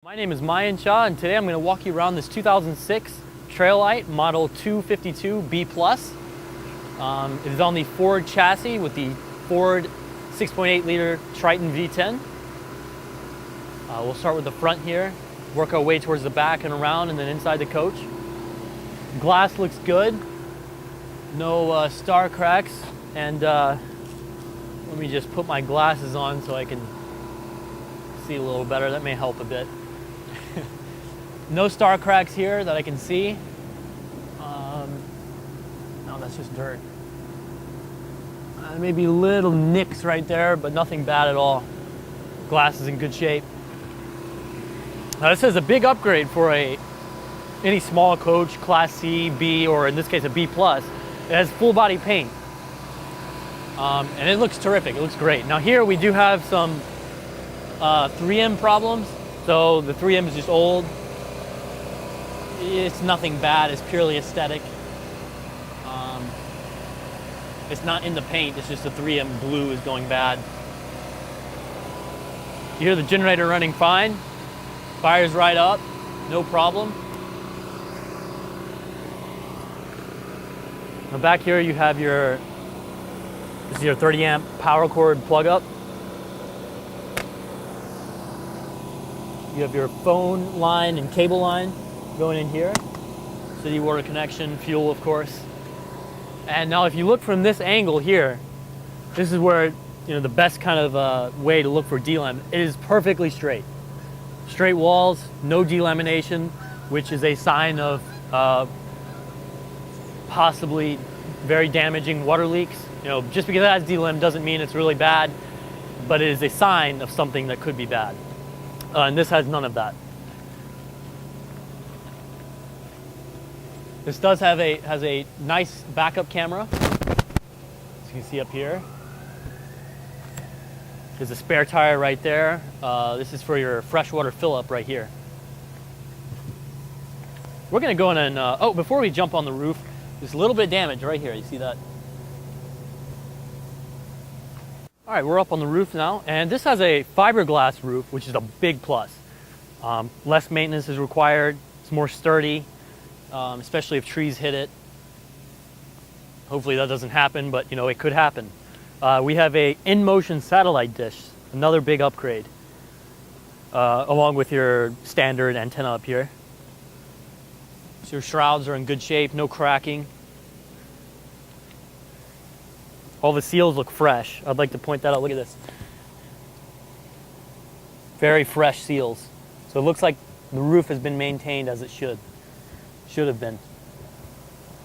My name is Mayan Shah, and today I'm going to walk you around this 2006 Lite Model 252B+. It is on the Ford chassis with the Ford 6.8 liter Triton V10. We'll start with the front here, work our way towards the back and around, and then inside the coach. Glass looks good, no star cracks, and let me just put my glasses on so I can see a little better. That may help a bit. No star cracks here that I can see. No, that's just dirt. Maybe little nicks right there, but nothing bad at all. Glass is in good shape. Now this is a big upgrade for any small coach, Class C, B, or in this case a B+. It has full body paint. And it looks terrific, it looks great. Now here we do have some 3M problems. So the 3M is just old. It's nothing bad, it's purely aesthetic. It's not in the paint, it's just the 3M glue is going bad. You hear the generator running fine. Fires right up, no problem. Now back here you have this is your 30 amp power cord plug up. You have your phone line and cable line going in here. City water connection, fuel of course. And now if you look from this angle here, this is where the best kind of way to look for delem. It is perfectly straight. Straight walls, no delamination, which is a sign of possibly very damaging water leaks. Just because it has delem doesn't mean it's really bad, but it is a sign of something that could be bad. And this has none of that. This does have has a nice backup camera, as you can see up here. There's a spare tire right there. This is for your freshwater fill-up right here. We're going to go in and, oh, before we jump on the roof, there's a little bit of damage right here. You see that? All right, we're up on the roof now, and this has a fiberglass roof, which is a big plus. Less maintenance is required. It's more sturdy, especially if trees hit it. Hopefully that doesn't happen, but it could happen. We have a in-motion satellite dish, another big upgrade, along with your standard antenna up here. So your shrouds are in good shape, no cracking. All the seals look fresh. I'd like to point that out. Look at this. Very fresh seals. So it looks like the roof has been maintained as it should have been.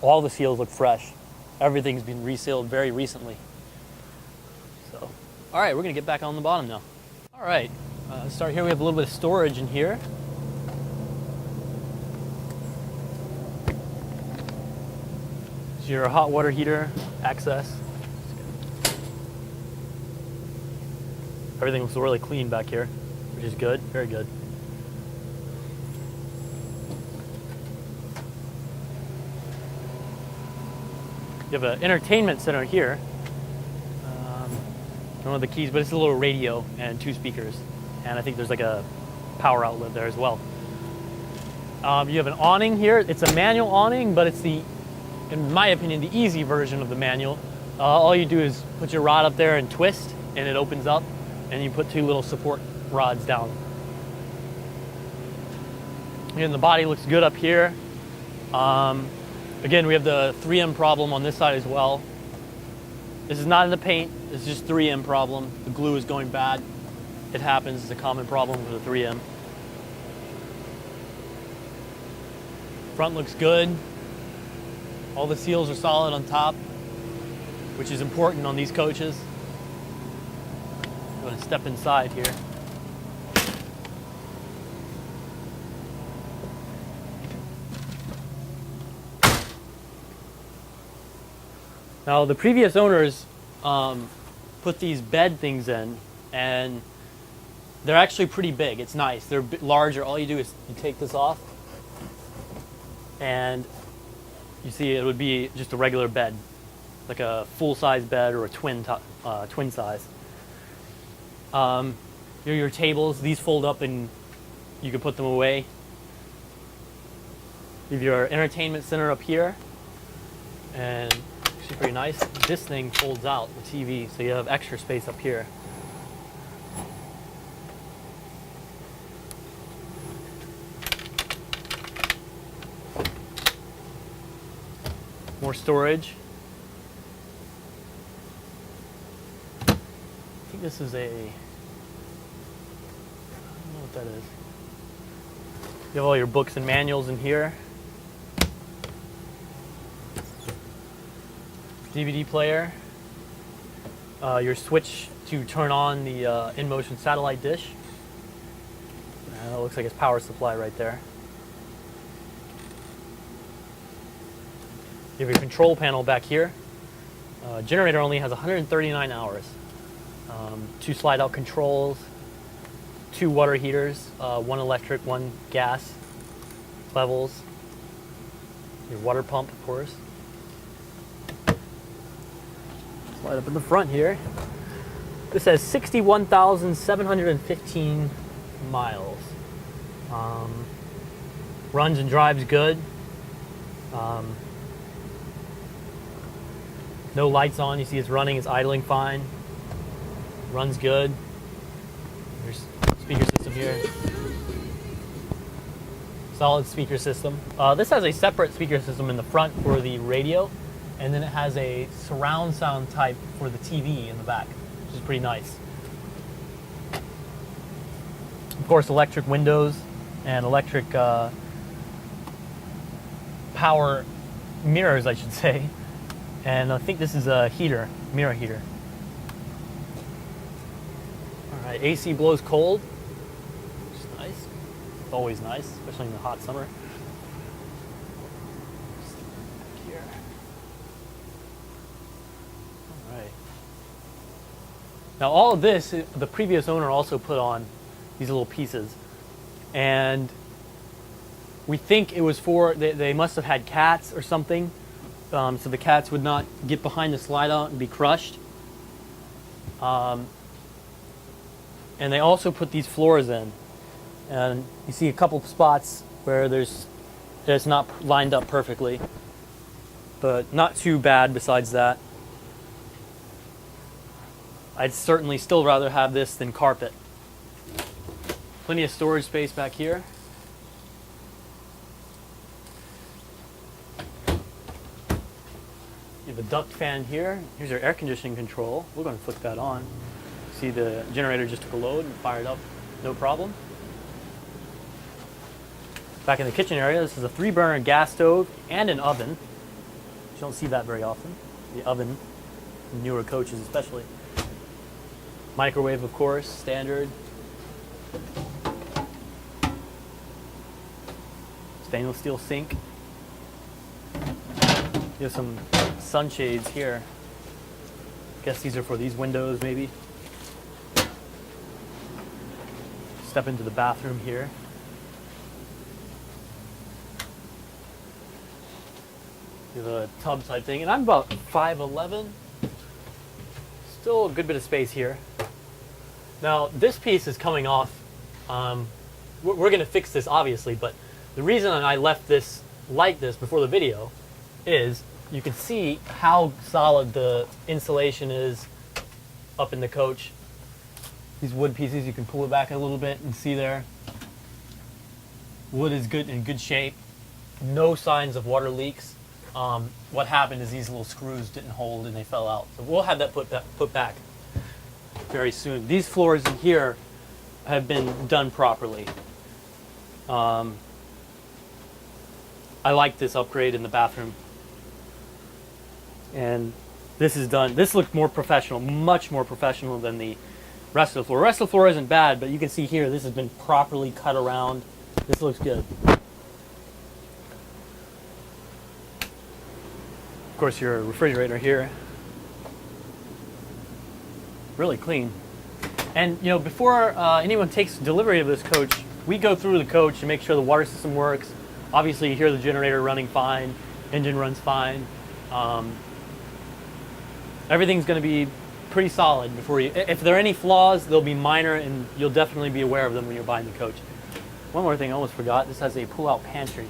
All the seals look fresh. Everything's been resealed very recently. So, all right, we're gonna get back on the bottom now. All right, start here. We have a little bit of storage in here. It's your hot water heater access. Everything looks really clean back here, which is good, very good. You have an entertainment center here. I don't know the keys, but it's a little radio and 2 speakers. And I think there's like a power outlet there as well. You have an awning here. It's a manual awning, but it's in my opinion, the easy version of the manual. All you do is put your rod up there and twist, and it opens up. And you put 2 little support rods down. Again, the body looks good up here. Again, we have the 3M problem on this side as well. This is not in the paint, this is just 3M problem. The glue is going bad. It happens, it's a common problem with the 3M. Front looks good. All the seals are solid on top, which is important on these coaches. I'm going to step inside here. Now the previous owners put these bed things in, and they're actually pretty big. It's nice. They're larger. All you do is you take this off, and you see it would be just a regular bed, like a full-size bed or a twin size. Here are your tables. These fold up in you can put them away. You have your entertainment center up here, and actually pretty nice. This thing folds out the TV, so you have extra space up here. More storage. I think this is a, I don't know what that is. You have all your books and manuals in here. DVD player. Your switch to turn on the in-motion satellite dish. It looks like it's power supply right there. You have your control panel back here. Generator only has 139 hours. 2 slide-out controls, 2 water heaters, 1 electric, 1 gas levels. Your water pump, of course. Slide up in the front here. This says 61,715 miles. Runs and drives good. No lights on. You see it's running. It's idling fine. Runs good. There's speaker system here. Solid speaker system. This has a separate speaker system in the front for the radio, and then it has a surround sound type for the TV in the back, which is pretty nice. Of course, electric windows and electric power mirrors, I should say. And I think this is a heater, mirror heater. All right, AC blows cold, which is nice. It's always nice, especially in the hot summer. Here. All right. Now all of this, the previous owner also put on these little pieces. And we think it was for, they must have had cats or something. So the cats would not get behind the slide out and be crushed. And they also put these floors in. And you see a couple of spots where it's not lined up perfectly. But not too bad besides that. I'd certainly still rather have this than carpet. Plenty of storage space back here. You have a duct fan here. Here's your air conditioning control. We're going to flick that on. See, the generator just took a load and fired up, no problem. Back in the kitchen area, this is a 3-burner gas stove and an oven. You don't see that very often. The oven, newer coaches especially. Microwave, of course, standard. Stainless steel sink. You have some sunshades here. Guess these are for these windows, maybe. Step into the bathroom here. You have a tub type thing, and I'm about 5'11". Still a good bit of space here. Now, this piece is coming off. We're going to fix this, obviously, but the reason I left this like this before the video is you can see how solid the insulation is up in the coach. These wood pieces, you can pull it back a little bit and see there. Wood is good, in good shape. No signs of water leaks. What happened is these little screws didn't hold and they fell out. So we'll have that put back very soon. These floors in here have been done properly. I like this upgrade in the bathroom. And this is done. This looked more professional, much more professional than the rest of the floor. The rest of the floor isn't bad, but you can see here, this has been properly cut around. This looks good. Of course, your refrigerator here. Really clean. And you know, before anyone takes delivery of this coach, we go through the coach to make sure the water system works. Obviously, you hear the generator running fine, engine runs fine. Everything's going to be pretty solid before you. If there are any flaws, they'll be minor, and you'll definitely be aware of them when you're buying the coach. One more thing I almost forgot. This has a pull-out pantry.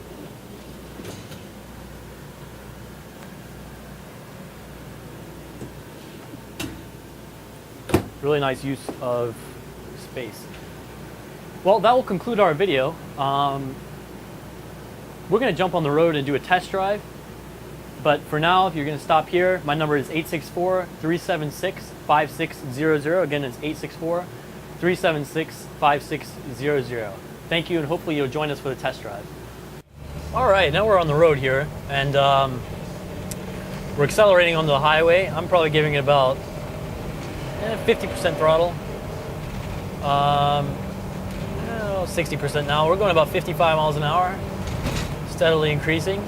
Really nice use of space. Well, that will conclude our video. We're going to jump on the road and do a test drive. But for now, if you're going to stop here, my number is 864-376-5600. Again, it's 864-376-5600. Thank you, and hopefully you'll join us for the test drive. All right, now we're on the road here, and we're accelerating on the highway. I'm probably giving it about 50% throttle. 60% now. We're going about 55 miles an hour, steadily increasing.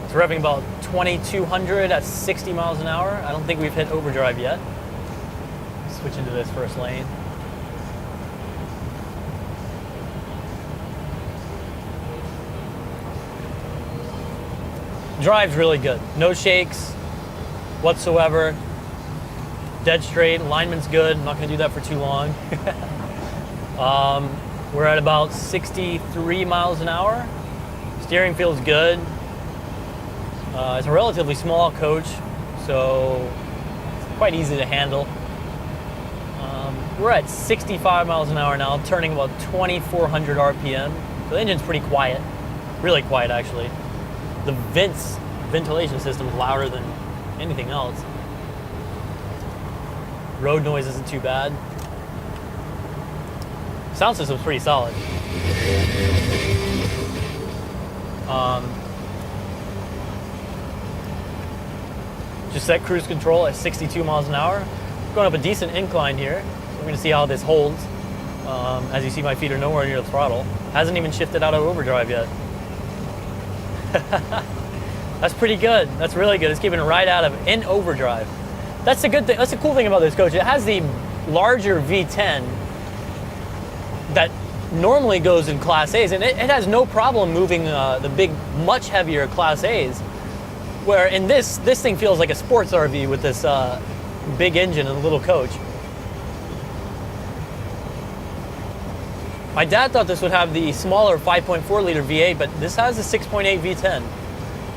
It's revving about 2,200 at 60 miles an hour. I don't think we've hit overdrive yet. Switch into this first lane. Drive's really good. No shakes whatsoever. Dead straight. Alignment's good. I'm not going to do that for too long. We're at about 63 miles an hour. Steering feels good. It's a relatively small coach, so it's quite easy to handle. We're at 65 miles an hour now, turning about 2,400 RPM. So the engine's pretty quiet, really quiet actually. The ventilation system is louder than anything else. Road noise isn't too bad. Sound system's pretty solid. Just set cruise control at 62 miles an hour. Going up a decent incline here. So we're going to see how this holds. As you see, my feet are nowhere near the throttle. Hasn't even shifted out of overdrive yet. That's pretty good. That's really good. It's keeping it right out of in overdrive. That's a good thing. That's the cool thing about this coach. It has the larger V10 that normally goes in Class A's, and it has no problem moving the big, much heavier Class A's. Where in this thing feels like a sports RV with this big engine and a little coach. My dad thought this would have the smaller 5.4 liter V8, but this has a 6.8 V10.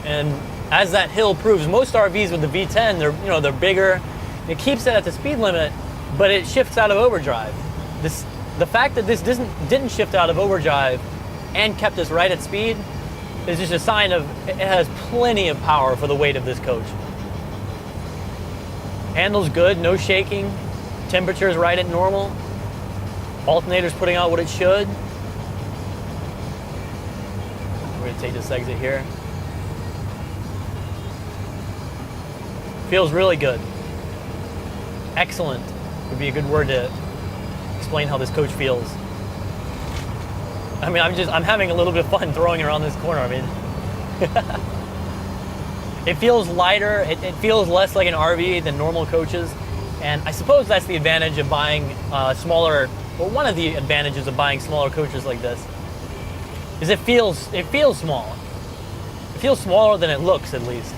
And as that hill proves, most RVs with the V10, they're bigger. It keeps it at the speed limit, but it shifts out of overdrive. The fact that this didn't shift out of overdrive and kept us right at speed is just a sign of it has plenty of power for the weight of this coach. Handle's good, no shaking. Temperature's right at normal. Alternator's putting out what it should. We're gonna take this exit here. Feels really good. Excellent would be a good word to explain how this coach feels. I mean, I'm having a little bit of fun throwing around this corner. I mean, it feels lighter. It feels less like an RV than normal coaches, and I suppose that's the advantage of buying smaller. Well, one of the advantages of buying smaller coaches like this is it feels small. It feels smaller than it looks, at least.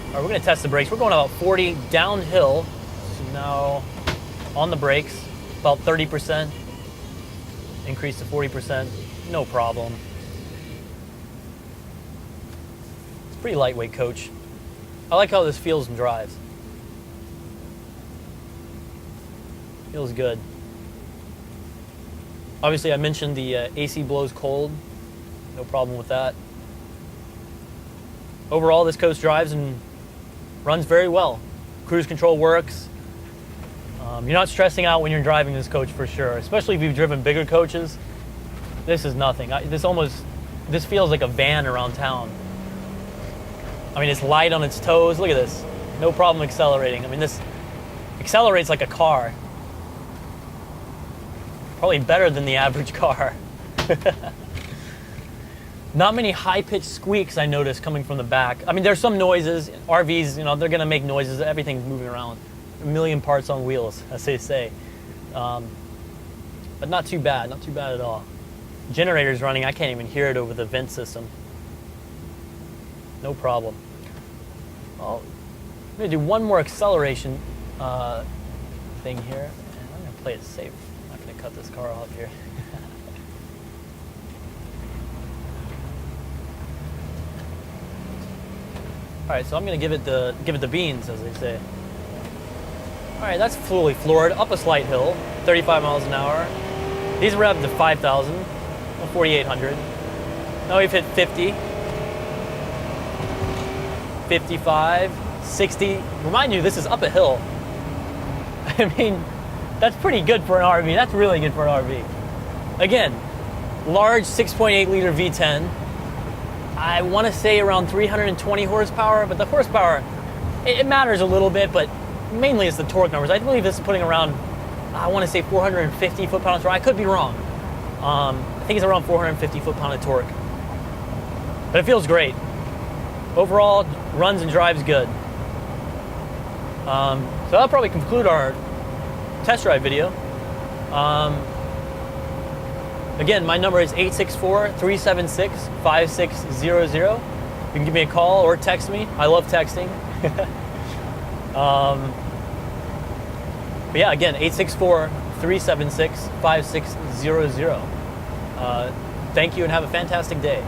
All right, we're gonna test the brakes. We're going about 40 downhill. So now on the brakes, about 30%. Increase to 40%, no problem. It's a pretty lightweight coach. I like how this feels and drives. Feels good. Obviously, I mentioned the AC blows cold. No problem with that. Overall, this coach drives and runs very well. Cruise control works. You're not stressing out when you're driving this coach for sure, especially if you've driven bigger coaches. This is nothing. This feels like a van around town. I mean, it's light on its toes. Look at this. No problem accelerating. I mean, this accelerates like a car. Probably better than the average car. Not many high-pitched squeaks I noticed coming from the back. I mean, there's some noises. RVs, they're going to make noises. Everything's moving around. A million parts on wheels, as they say. But not too bad. Not too bad at all. Generator's running. I can't even hear it over the vent system. No problem. Well, I'm going to do one more acceleration thing here. And I'm going to play it safe. I'm not going to cut this car off here. right, so I'm gonna give it the beans, as they say. All right, that's fully floored up a slight hill, 35 miles an hour. These rev to 5,000, 4,800. Now we've hit 50, 55, 60. Remind you, this is up a hill. I mean, that's pretty good for an RV. That's really good for an RV. Again, large 6.8 liter V10. I want to say around 320 horsepower, but the horsepower, it matters a little bit, but mainly it's the torque numbers. I believe this is putting around, I want to say 450 foot-pounds of torque. I could be wrong. I think it's around 450 foot-pound of torque. But it feels great. Overall, runs and drives good. So that'll probably conclude our test drive video. Again, my number is 864-376-5600. You can give me a call or text me. I love texting. But yeah, again, 864-376-5600. Thank you and have a fantastic day.